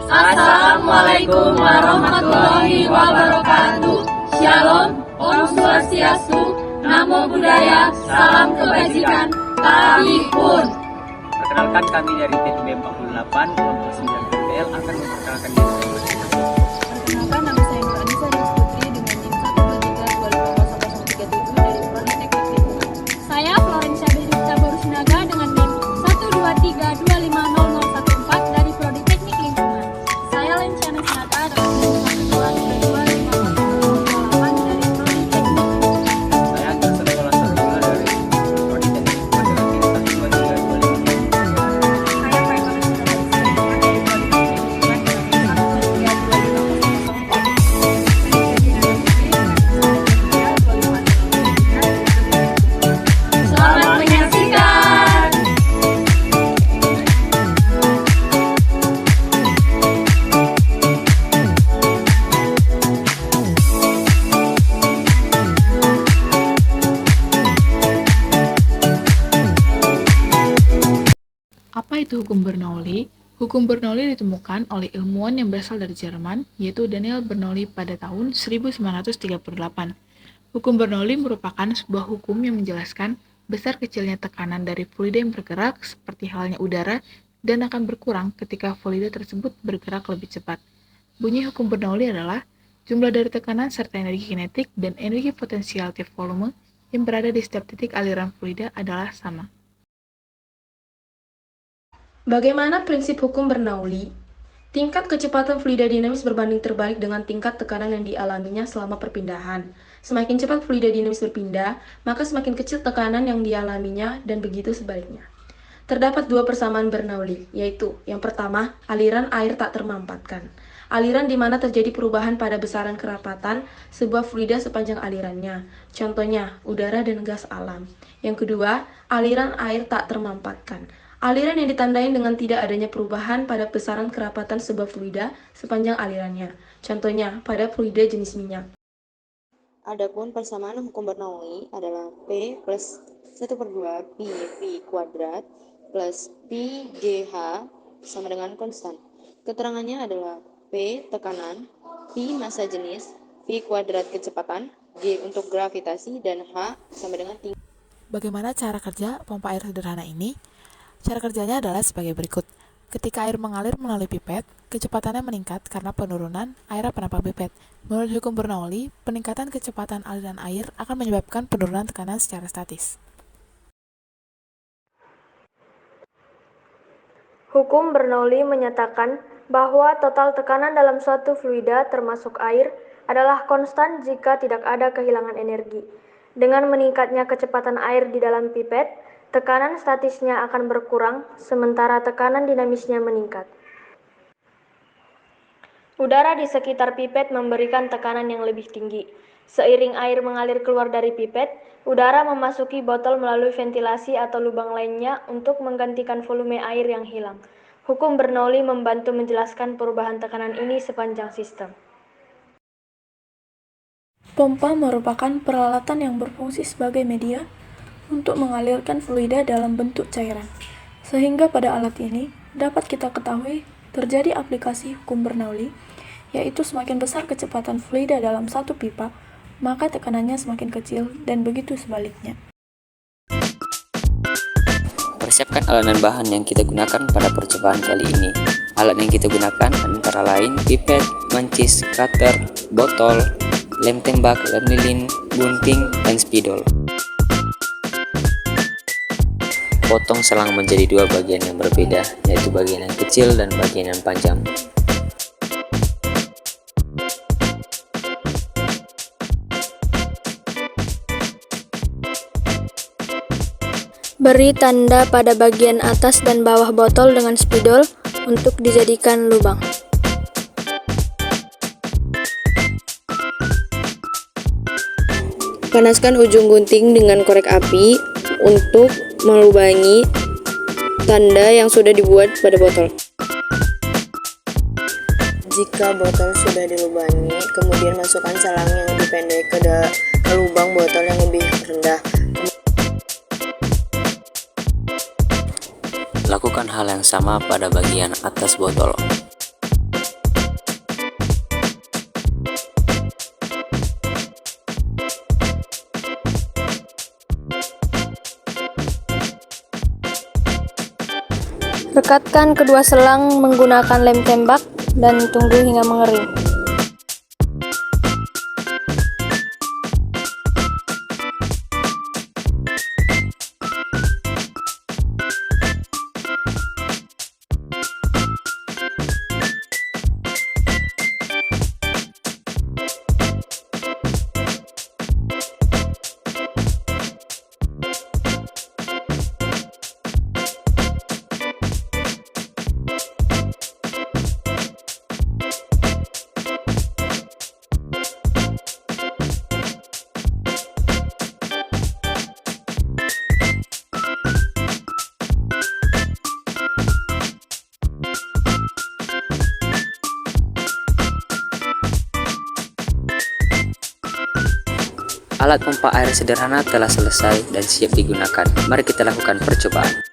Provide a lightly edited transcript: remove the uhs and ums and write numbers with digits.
Assalamualaikum warahmatullahi wabarakatuh. Shalom, Om Swastiastu, Namo Buddhaya, Salam Kebajikan, Kalipun. Perkenalkan, kami dari TPB 48, kelompok 9 PL akan memperkenalkan diri masing-masing. Perkenalkan, nama saya Nur Anissa Deus Putri dengan NIM 123250037 dari Prodi Teknik Lingkungan. Saya Florencia Behrita Borusinaga dengan NIM 123250014 dari Prodi Teknik Lingkungan. Saya Lenciana Sinata dengan NIM 123250028 dari Prodi Teknik Lingkungan. Saya Johnson Polan Sarjula dari Prodi Teknik Lingkungan dengan NIM 12325. Saya Faisal Rizky dari Prodi Teknik Lingkungan dengan NIM 1232500. Selamat menyaksikan. Apa itu hukum Bernoulli? Hukum Bernoulli ditemukan oleh ilmuwan yang berasal dari Jerman, yaitu Daniel Bernoulli pada tahun 1938. Hukum Bernoulli merupakan sebuah hukum yang menjelaskan besar kecilnya tekanan dari fluida yang bergerak, seperti halnya udara, dan akan berkurang ketika fluida tersebut bergerak lebih cepat. Bunyi hukum Bernoulli adalah jumlah dari tekanan serta energi kinetik dan energi potensial tiap volume yang berada di setiap titik aliran fluida adalah sama. Bagaimana prinsip hukum Bernoulli? Tingkat kecepatan fluida dinamis berbanding terbalik dengan tingkat tekanan yang dialaminya selama perpindahan. Semakin cepat fluida dinamis berpindah, maka semakin kecil tekanan yang dialaminya dan begitu sebaliknya. Terdapat dua persamaan Bernoulli, yaitu yang pertama, aliran air tak termampatkan. Aliran di mana terjadi perubahan pada besaran kerapatan sebuah fluida sepanjang alirannya. Contohnya, udara dan gas alam. Yang kedua, aliran air tak termampatkan. Aliran yang ditandai dengan tidak adanya perubahan pada besaran kerapatan sebuah fluida sepanjang alirannya. Contohnya, pada fluida jenis minyak. Adapun persamaan hukum Bernoulli adalah P plus 1/2 pi V kuadrat plus pi GH sama dengan konstan. Keterangannya adalah P tekanan, pi massa jenis, V kuadrat kecepatan, G untuk gravitasi, dan H sama dengan tinggi. Bagaimana cara kerja pompa air sederhana ini? Cara kerjanya adalah sebagai berikut. Ketika air mengalir melalui pipet, kecepatannya meningkat karena penurunan air penampak pipet. Menurut hukum Bernoulli, peningkatan kecepatan aliran air akan menyebabkan penurunan tekanan secara statis. Hukum Bernoulli menyatakan bahwa total tekanan dalam suatu fluida termasuk air adalah konstan jika tidak ada kehilangan energi. Dengan meningkatnya kecepatan air di dalam pipet, tekanan statisnya akan berkurang, sementara tekanan dinamisnya meningkat. Udara di sekitar pipet memberikan tekanan yang lebih tinggi. Seiring air mengalir keluar dari pipet, udara memasuki botol melalui ventilasi atau lubang lainnya untuk menggantikan volume air yang hilang. Hukum Bernoulli membantu menjelaskan perubahan tekanan ini sepanjang sistem. Pompa merupakan peralatan yang berfungsi sebagai media untuk mengalirkan fluida dalam bentuk cairan. Sehingga pada alat ini dapat kita ketahui terjadi aplikasi hukum Bernoulli, yaitu semakin besar kecepatan fluida dalam satu pipa, maka tekanannya semakin kecil dan begitu sebaliknya. Persiapkan alat dan bahan yang kita gunakan pada percobaan kali ini. Alat yang kita gunakan antara lain pipet, mancis, cutter, botol, lem tembak, lem lilin, gunting, dan spidol. Potong selang menjadi dua bagian yang berbeda, yaitu bagian yang kecil dan bagian yang panjang. Beri tanda pada bagian atas dan bawah botol dengan spidol untuk dijadikan lubang. Panaskan ujung gunting dengan korek api untuk melubangi tanda yang sudah dibuat pada botol. Jika botol sudah dilubangi, kemudian masukkan selang yang lebih pendek ke lubang botol yang lebih rendah. Lakukan hal yang sama pada bagian atas botol. Rekatkan kedua selang menggunakan lem tembak dan tunggu hingga mengering. Alat pompa air sederhana telah selesai dan siap digunakan. Mari kita lakukan percobaan.